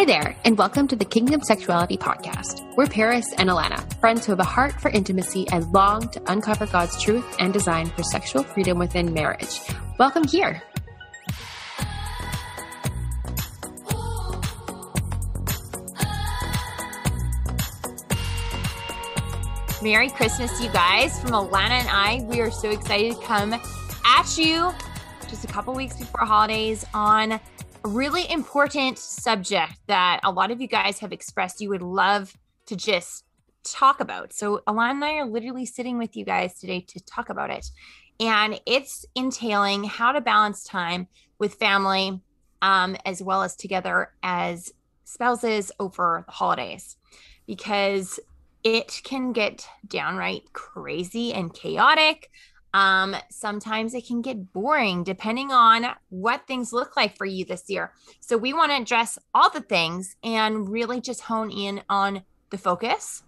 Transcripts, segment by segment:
Hi there, and welcome to the Kingdom Sexuality podcast. We're Paris and Alana, friends who have a heart for intimacy and long to uncover God's truth and design for sexual freedom within marriage. Welcome here. Merry Christmas, you guys. From Alana and I, we are so excited to come at you just a couple weeks before holidays on a really important subject that a lot of you guys have expressed you would love to just talk about. So Alana and I are literally sitting with you guys today to talk about it. And it's entailing how to balance time with family, as well as together as spouses over the holidays, because it can get downright crazy and chaotic. Sometimes it can get boring depending on what things look like for you this year. So we want to address all the things and really just hone in on the focus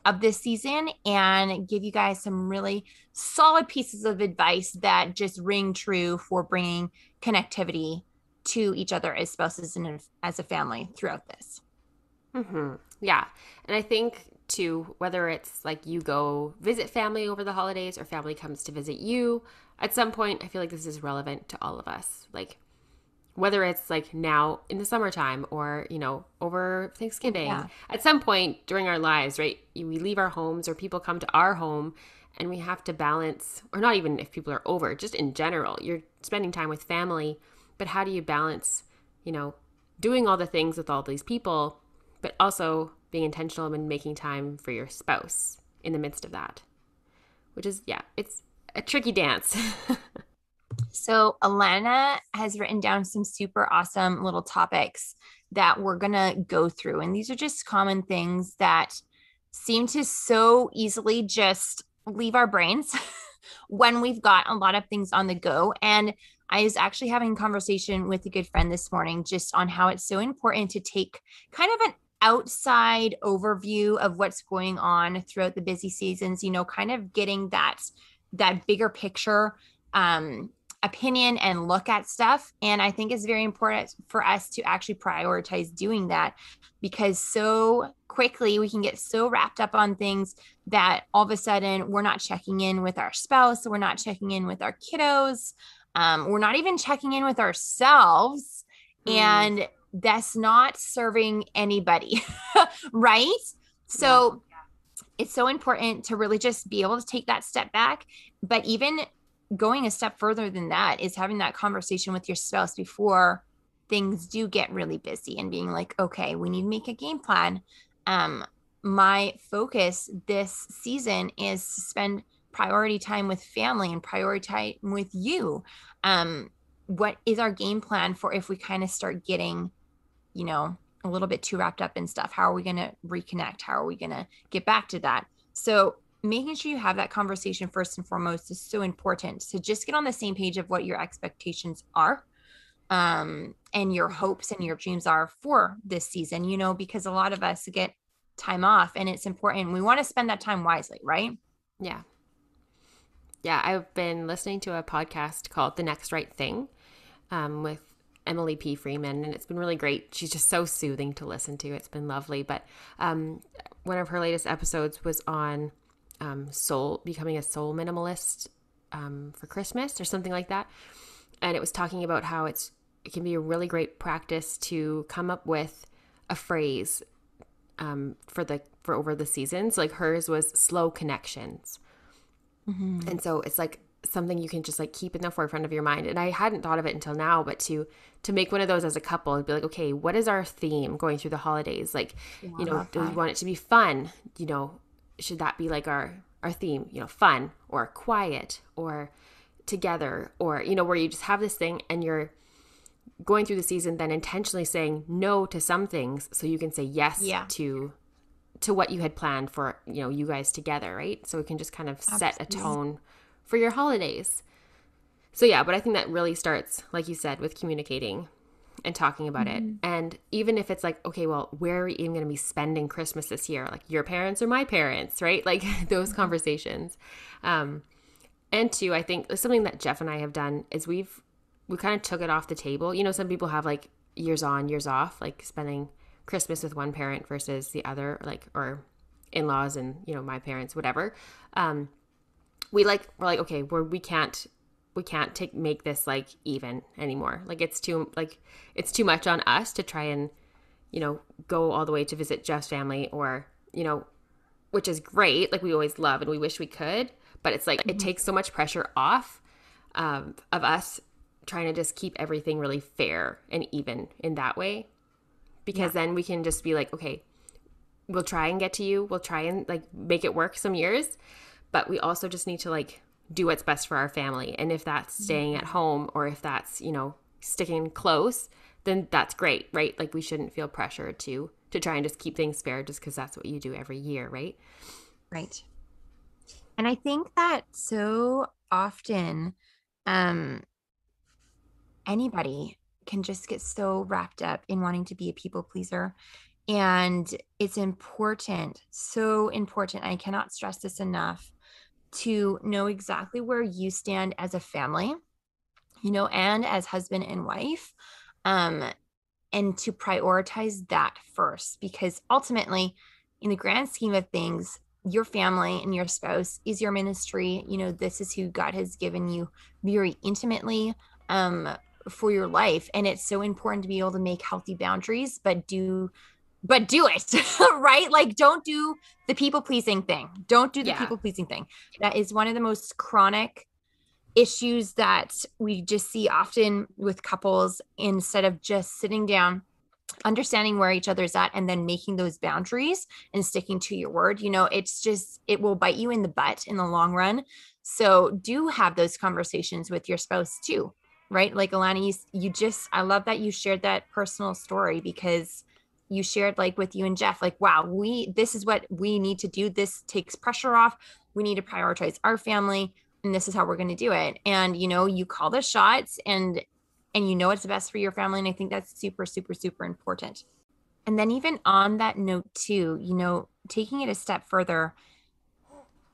of this season and give you guys some really solid pieces of advice that just ring true for bringing connectivity to each other as spouses and as a family throughout this. Mm-hmm. Yeah. And I think too, whether it's like you go visit family over the holidays or family comes to visit you, at some point, I feel like this is relevant to all of us. Like whether it's like now in the summertime or, you know, over Thanksgiving, at some point during our lives, right? We leave our homes or people come to our home and we have to balance, or not even if people are over, just in general, you're spending time with family, but how do you balance, you know, doing all the things with all these people, but also being intentional and making time for your spouse in the midst of that, which is, it's a tricky dance. So Alana has written down some super awesome little topics that we're going to go through. And these are just common things that seem to so easily just leave our brains when we've got a lot of things on the go. And I was actually having a conversation with a good friend this morning just on how it's so important to take kind of an outside overview of what's going on throughout the busy seasons, you know, kind of getting that bigger picture opinion and look at stuff. And I think it's very important for us to actually prioritize doing that, because so quickly we can get so wrapped up on things that all of a sudden we're not checking in with our spouse, we're not checking in with our kiddos, we're not even checking in with ourselves. And that's not serving anybody, right? So it's so important to really just be able to take that step back. But even going a step further than that is having that conversation with your spouse before things do get really busy and being like, okay, we need to make a game plan. My focus this season is to spend priority time with family and priority time with you. What is our game plan for if we kind of start getting, you know, a little bit too wrapped up in stuff? How are we going to reconnect? How are we going to get back to that? So making sure you have that conversation first and foremost is so important. So just get on the same page of what your expectations are, and your hopes and your dreams are for this season, you know, because a lot of us get time off and it's important. We want to spend that time wisely, right? Yeah. Yeah. I've been listening to a podcast called The Next Right Thing, with Emily P. Freeman, and it's been really great. She's just so soothing to listen to. It's been lovely. But one of her latest episodes was on becoming a soul minimalist for Christmas or something like that. And it was talking about how it can be a really great practice to come up with a phrase for over the seasons. Like hers was slow connections. Mm-hmm. And so it's like something you can just like keep in the forefront of your mind. And I hadn't thought of it until now, but to make one of those as a couple and be like, okay, what is our theme going through the holidays? Like, you know, do we want it to be fun? You know, should that be like our theme, you know, fun or quiet or together, or, you know, where you just have this thing and you're going through the season, then intentionally saying no to some things so you can say yes to what you had planned for, you know, you guys together. Right. So it can just kind of set a tone for your holidays. So yeah, but I think that really starts, like you said, with communicating and talking about it. And even if it's like, okay, well, where are we even going to be spending Christmas this year? Like your parents or my parents, right? Like those conversations. And two, I think something that Jeff and I have done is we kind of took it off the table. You know, some people have like years on, years off, like spending Christmas with one parent versus the other, like, or in-laws and, you know, my parents, whatever. Um, we're like, okay, we can't make this like even anymore. Like it's too much on us to try and, you know, go all the way to visit Jeff's family, or, you know, which is great. Like we always love and we wish we could, but it's like it Mhm. takes so much pressure off of us trying to just keep everything really fair and even in that way, Yeah. because then we can just be like, okay, we'll try and get to you. We'll try and like make it work some years, but we also just need to like do what's best for our family. And if that's staying at Mhm. home, or if that's, you know, sticking close, then that's great, right? Like we shouldn't feel pressure to try and just keep things fair just because that's what you do every year, right? Right. And I think that so often, um, anybody can just get so wrapped up in wanting to be a people pleaser. And it's important, so important. I cannot stress this enough, to know exactly where you stand as a family, and as husband and wife. Um, and to prioritize that first, because ultimately, in the grand scheme of things, your family and your spouse is your ministry. This is who God has given you very intimately, um for your life, and it's so important to be able to make healthy boundaries, but do it right. Like, don't do the Yeah. people pleasing thing. That is one of the most chronic issues that we just see often with couples. Instead of just sitting down, understanding where each other's at, and then making those boundaries and sticking to your word, it will bite you in the butt in the long run. So do have those conversations with your spouse too, right? Like, Alana, I love that you shared that personal story, because you shared, like, with you and Jeff, like, wow, this is what we need to do. This takes pressure off. We need to prioritize our family, and this is how we're going to do it. And you call the shots, and it's the best for your family. And I think that's super, super, super important. And then, even on that note too, taking it a step further,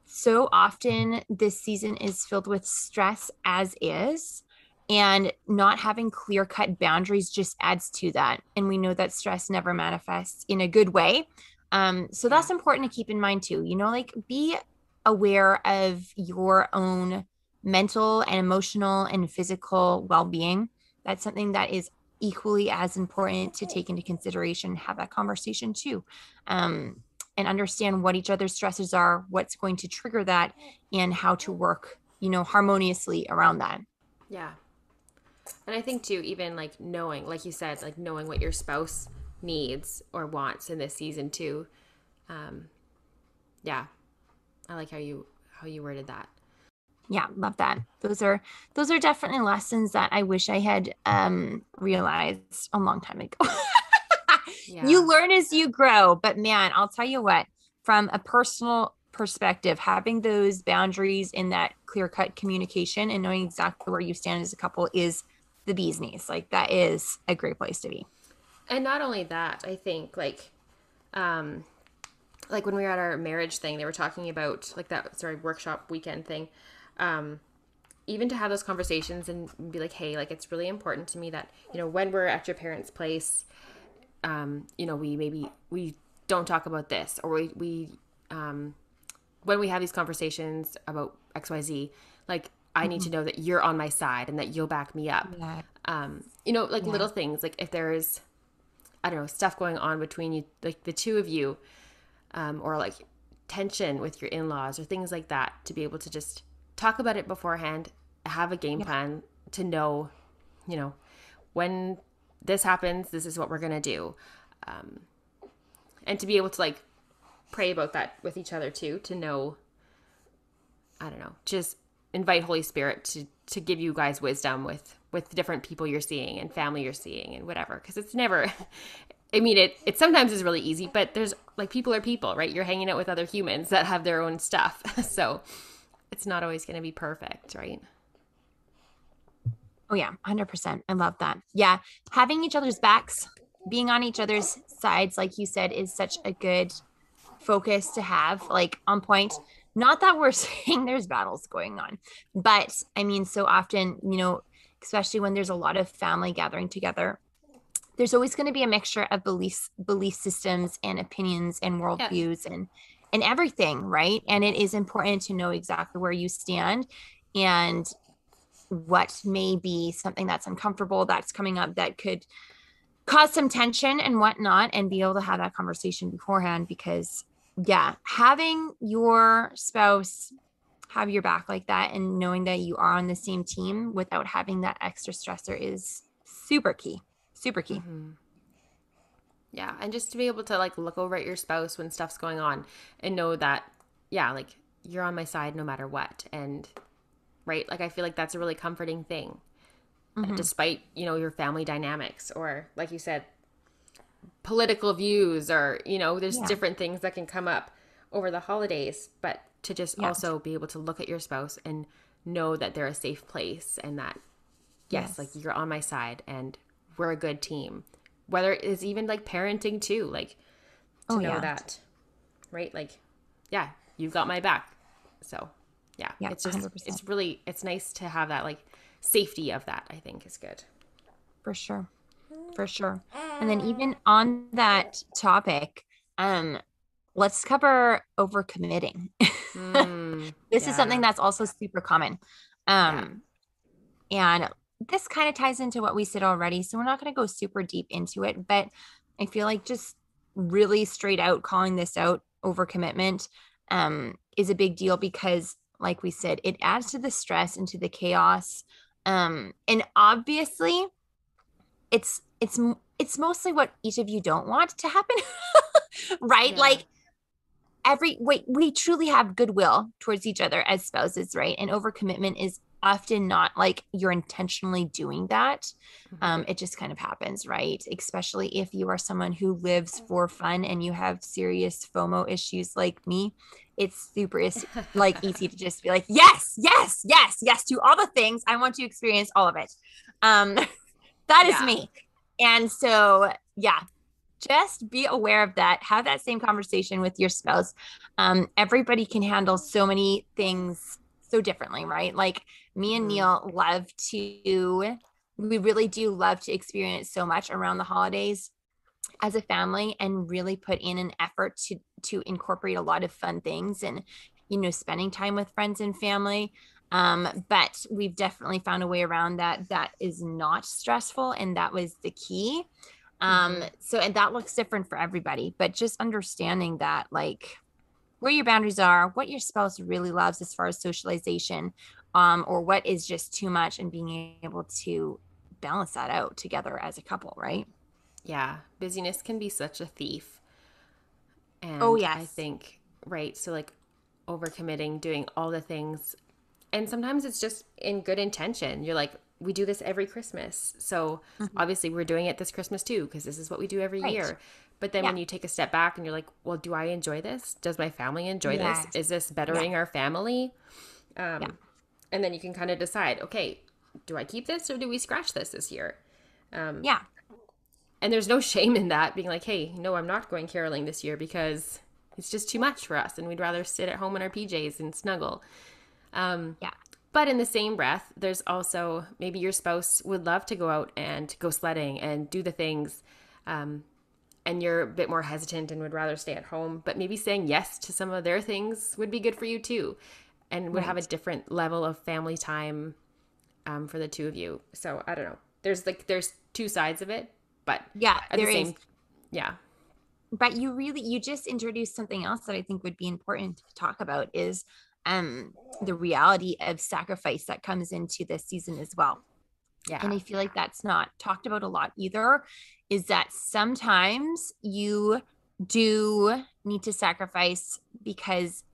so often this season is filled with stress as is, and not having clear cut boundaries just adds to that. And we know that stress never manifests in a good way. So Yeah. that's important to keep in mind too. Like, be aware of your own mental and emotional and physical well-being. That's something that is equally as important to take into consideration. Have that conversation too. And understand what each other's stresses are, what's going to trigger that, and how to work, harmoniously around that. Yeah. And I think too, even like knowing, like you said, like knowing what your spouse needs or wants in this season too. Um, yeah, I like how you worded that. Yeah, love that. Those are definitely lessons that I wish I had realized a long time ago. Yeah, You learn as you grow, but man, I'll tell you what, from a personal perspective, having those boundaries in that clear-cut communication and knowing exactly where you stand as a couple is the bee's knees. Like, that is a great place to be. and not only that, I think um, like when we were at our marriage thing, they were talking about like that sorry workshop weekend thing. Um, Even to have those conversations and be like, hey, like it's really important to me that, you know, when we're at your parents' place, you know, we don't talk about this, or um, when we have these conversations about XYZ, like I need Mm-hmm. to know that you're on my side and that you'll back me up. Yeah. You know, like Yeah. little things, like if there's, I don't know, stuff going on between you, like the two of you, or like tension with your in-laws or things like that, to be able to just talk about it beforehand, have a game Yeah. plan to know, you know, when this happens, this is what we're going to do. Um, and to be able to like pray about that with each other too, to know, I don't know, just invite Holy Spirit to give you guys wisdom with different people you're seeing and family you're seeing and whatever, because it's never I mean it sometimes is really easy, but there's like people are people, right? You're hanging out with other humans that have their own stuff. So it's not always going to be perfect, right? Oh, yeah. 100%. I love that. Yeah. Having each other's backs, being on each other's sides, like you said, is such a good focus to have, like, on point. Not that we're saying there's battles going on, but I mean, so often, especially when there's a lot of family gathering together, there's always going to be a mixture of belief systems and opinions and Yes. worldviews and everything, right? And it is important to know exactly where you stand and what may be something that's uncomfortable that's coming up that could cause some tension and whatnot, and be able to have that conversation beforehand. Because yeah, having your spouse have your back like that and knowing that you are on the same team without having that extra stressor is super key. Super key. Mm-hmm. Yeah, and just to be able to like look over at your spouse when stuff's going on and know that, yeah, like you're on my side no matter what. And right, like I feel like that's a really comforting thing, Mm-hmm. despite, your family dynamics or like you said, political views or, there's Yeah. different things that can come up over the holidays, but to just Yeah. also be able to look at your spouse and know that they're a safe place and that yes, like Yes. you're on my side and we're a good team. Whether it's even like parenting too, like to Oh know yeah. that, right? Like, yeah, you've got my back. So, yeah, Yeah. it's just, 100%. it's nice to have that like safety of that, I think is good. For sure. For sure. And then even on that topic, um, let's cover overcommitting. This is something Yeah. that's also super common. Yeah. Um, and this kind of ties into what we said already. So we're not going to go super deep into it, but I feel like just really straight out calling this out overcommitment is a big deal because, like we said, it adds to the stress and to the chaos. And obviously, it's mostly what each of you don't want to happen, right? Yeah. Like every wait, we truly have goodwill towards each other as spouses, right? And overcommitment is often not like you're intentionally doing that. Mm-hmm. It just kind of happens, right? Especially if you are someone who lives for fun and you have serious FOMO issues like me. It's super like easy to just be like, yes, yes, yes, yes to all the things. I want to experience all of it. Um, that is Yeah. me. And so, yeah, just be aware of that. Have that same conversation with your spouse. Everybody can handle so many things so differently, right? Like me and Mm-hmm. Neil we really do love to experience so much around the holidays as a family and really put in an effort to incorporate a lot of fun things and spending time with friends and family. But we've definitely found a way around that is not stressful, and that was the key. Mm-hmm. So and that looks different for everybody, but just understanding that like where your boundaries are, what your spouse really loves as far as socialization, or what is just too much, and being able to balance that out together as a couple, right? Yeah. Busyness can be such a thief. Oh And I yes. think, right, so like overcommitting, doing all the things. And sometimes it's just in good intention. You're like, we do this every Christmas. So Mhm. obviously we're doing it this Christmas too, because this is what we do every Right. year. But then Yeah. when you take a step back and you're like, well, do I enjoy this? Does my family enjoy this? Yes. Is this bettering Yes. our family? Yeah. And then you can kind of decide, okay, do I keep this or do we scratch this year? Yeah. And there's no shame in that being like, hey, no, I'm not going caroling this year because it's just too much for us and we'd rather sit at home in our PJs and snuggle. Yeah. But in the same breath, there's also maybe your spouse would love to go out and go sledding and do the things. And you're a bit more hesitant and would rather stay at home. But maybe saying yes to some of their things would be good for you too and would have a Right. different level of family time for the two of you. So I don't know. There's two sides of it, but Yeah, at the there is. same, yeah. But you just introduced something else that I think would be important to talk about is the reality of sacrifice that comes into this season as well. And Yeah. I feel like that's not talked about a lot either, is that sometimes you do need to sacrifice because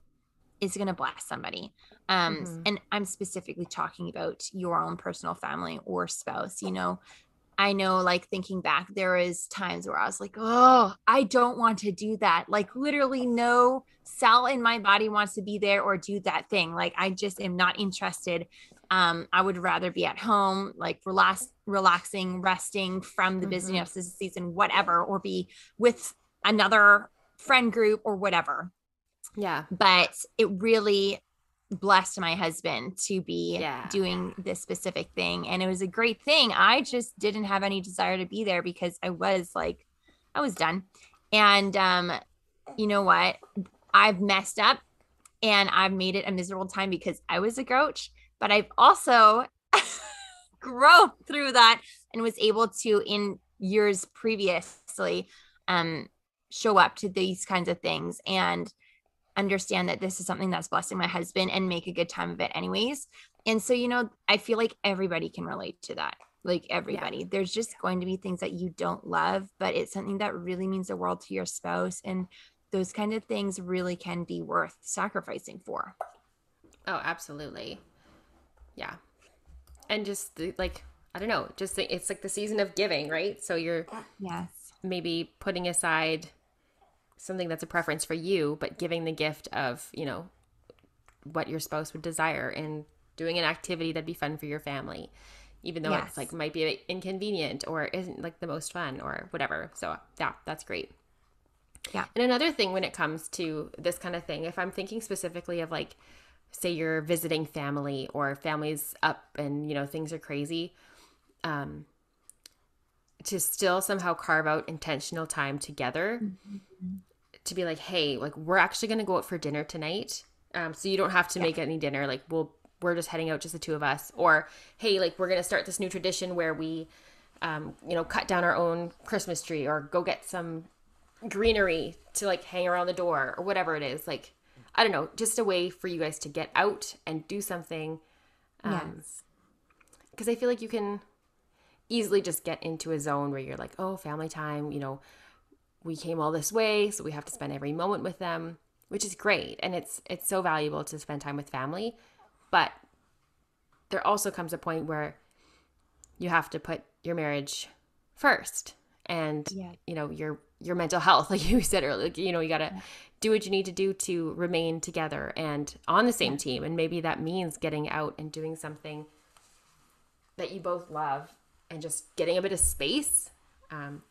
it's going to bless somebody. Mm-hmm. And I'm specifically talking about your own personal family or spouse. I know, like thinking back, there was times where I was like, oh, I don't want to do that. Like literally no cell in my body wants to be there or do that thing. Like I just am not interested. I would rather be at home, like relaxing, resting from the Mm-hmm. business this season, whatever, or be with another friend group or whatever. Yeah. But it really blessed my husband to be Yeah. doing this specific thing. And it was a great thing. I just didn't have any desire to be there because I was done. And you know what? I've messed up and I've made it a miserable time because I was a grouch, but I've also grown through that and was able to, in years previously, um, show up to these kinds of things and understand that this is something that's blessing my husband and make a good time of it anyways. And so, I feel like everybody can relate to that. Like Yeah. everybody, there's just going to be things that you don't love, but it's something that really means the world to your spouse. And those kind of things really can be worth sacrificing for. Oh, absolutely. Yeah. And just like, I don't know, just it's like the season of giving, right? So you're Yes. maybe putting aside something that's a preference for you, but giving the gift of, what your spouse would desire and doing an activity that'd be fun for your family, even though it's like Yes. might be inconvenient or isn't like the most fun or whatever. So yeah, that's great. Yeah. And another thing when it comes to this kind of thing, if I'm thinking specifically of like, say you're visiting family or family's up and things are crazy, um, to still somehow carve out intentional time together Mm-hmm. to be like, hey, like we're actually going to go out for dinner tonight. So you don't have to Yeah. make any dinner. Like we're just heading out, just the two of us. Or, hey, like we're going to start this new tradition where we, cut down our own Christmas tree or go get some greenery to like hang around the door or whatever it is. Like, I don't know, just a way for you guys to get out and do something. Yes. Because I feel like you can easily just get into a zone where you're like, oh, family time, we came all this way, so we have to spend every moment with them, which is great. And it's so valuable to spend time with family. But there also comes a point where you have to put your marriage first and, Yeah. your mental health, like you said earlier, like, you got to Yeah. do what you need to do to remain together and on the Yeah. same team. And maybe that means getting out and doing something that you both love and just getting a bit of space,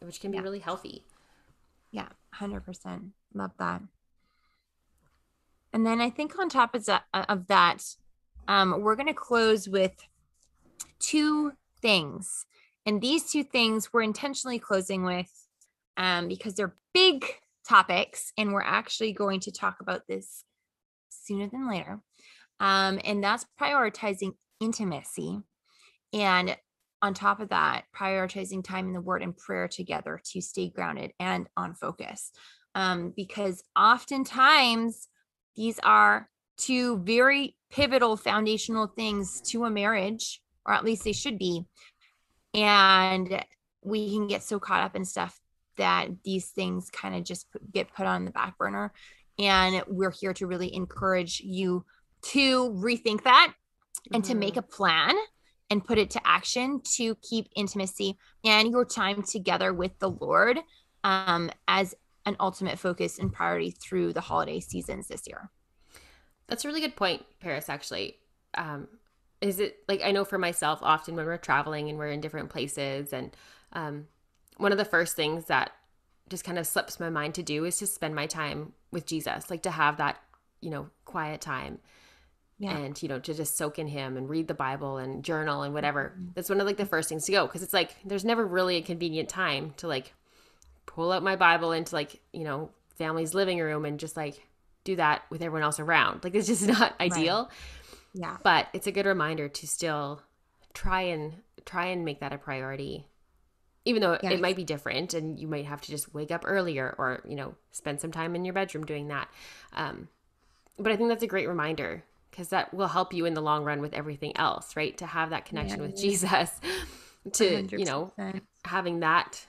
which can be Yeah. really healthy. Yeah. 100%. Love that. And then I think on top of that, we're going to close with two things. And these two things we're intentionally closing with because they're big topics. And we're actually going to talk about this sooner than later. And that's prioritizing intimacy. And on top of that, prioritizing time in the word and prayer together to stay grounded and on focus. Because oftentimes these are two very pivotal foundational things to a marriage, or at least they should be. And we can get so caught up in stuff that these things kind of just get put on the back burner. And we're here to really encourage you to rethink that and to make Mm-hmm. a plan and put it to action to keep intimacy and your time together with the Lord as an ultimate focus and priority through the holiday seasons this year. That's a really good point, Paris, actually. Is it like, I know for myself, often when we're traveling and we're in different places, and one of the first things that just kind of slips my mind to do is to spend my time with Jesus, like to have that, quiet time Yeah. and, to just soak in him and read the Bible and journal and whatever. That's one of like the first things to go. Cause it's like, there's never really a convenient time to like pull out my Bible into like, family's living room and just like do that with everyone else around. Like it's just not Right. ideal, Yeah. but it's a good reminder to still try and make that a priority, even though it Yes. might be different and you might have to just wake up earlier or, spend some time in your bedroom doing that. But I think that's a great reminder because that will help you in the long run with everything else, right? To have that connection with Yes. Jesus, to, 100%. having that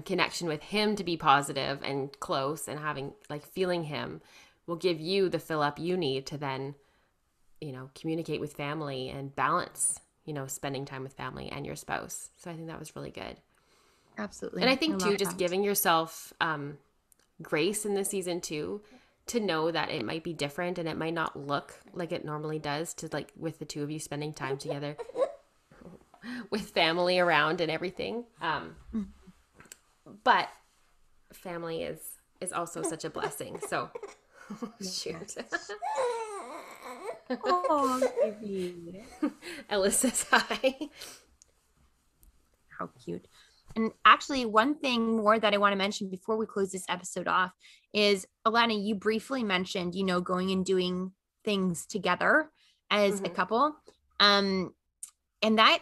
connection with him to be positive and close and having like feeling him will give you the fill up you need to then, communicate with family and balance, spending time with family and your spouse. So I think that was really good. And I Absolutely. I think too, love just that. giving yourself grace in this season too, to know that it might be different and it might not look like it normally does to like with the two of you spending time together with family around and everything. But family is also such a blessing. So shoot. Yes. Oh, baby. Ellis says hi. How cute. And actually, one thing more that I want to mention before we close this episode off is, Alana, you briefly mentioned, going and doing things together as a Mm-hmm. couple. And that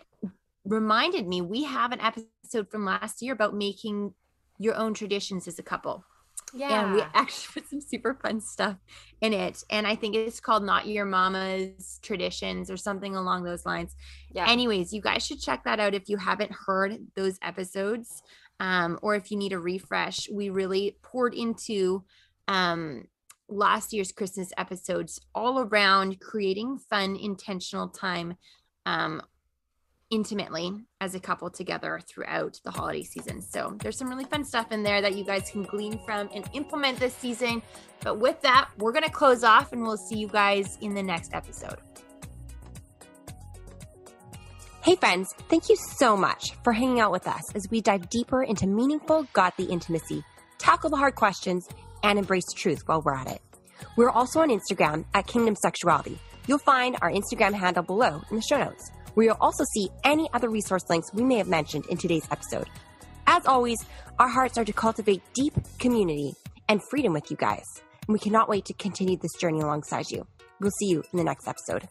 reminded me, we have an episode from last year about making your own traditions as a couple. And we Yeah. actually put some super fun stuff in it. And I think it's called Not Your Mama's Traditions or something along those lines. Yeah. Anyways, you guys should check that out if you haven't heard those episodes, or if you need a refresh. We really poured into um, last year's Christmas episodes all around creating fun, intentional time um, intimately as a couple together throughout the holiday season. So there's some really fun stuff in there that you guys can glean from and implement this season. But with that, we're going to close off and we'll see you guys in the next episode. Hey friends, thank you so much for hanging out with us as we dive deeper into meaningful, godly intimacy, tackle the hard questions, and embrace truth while we're at it. We're also on Instagram at Kingdom Sexuality. You'll find our Instagram handle below in the show notes, where you'll also see any other resource links we may have mentioned in today's episode. As always, our hearts are to cultivate deep community and freedom with you guys, and we cannot wait to continue this journey alongside you. We'll see you in the next episode.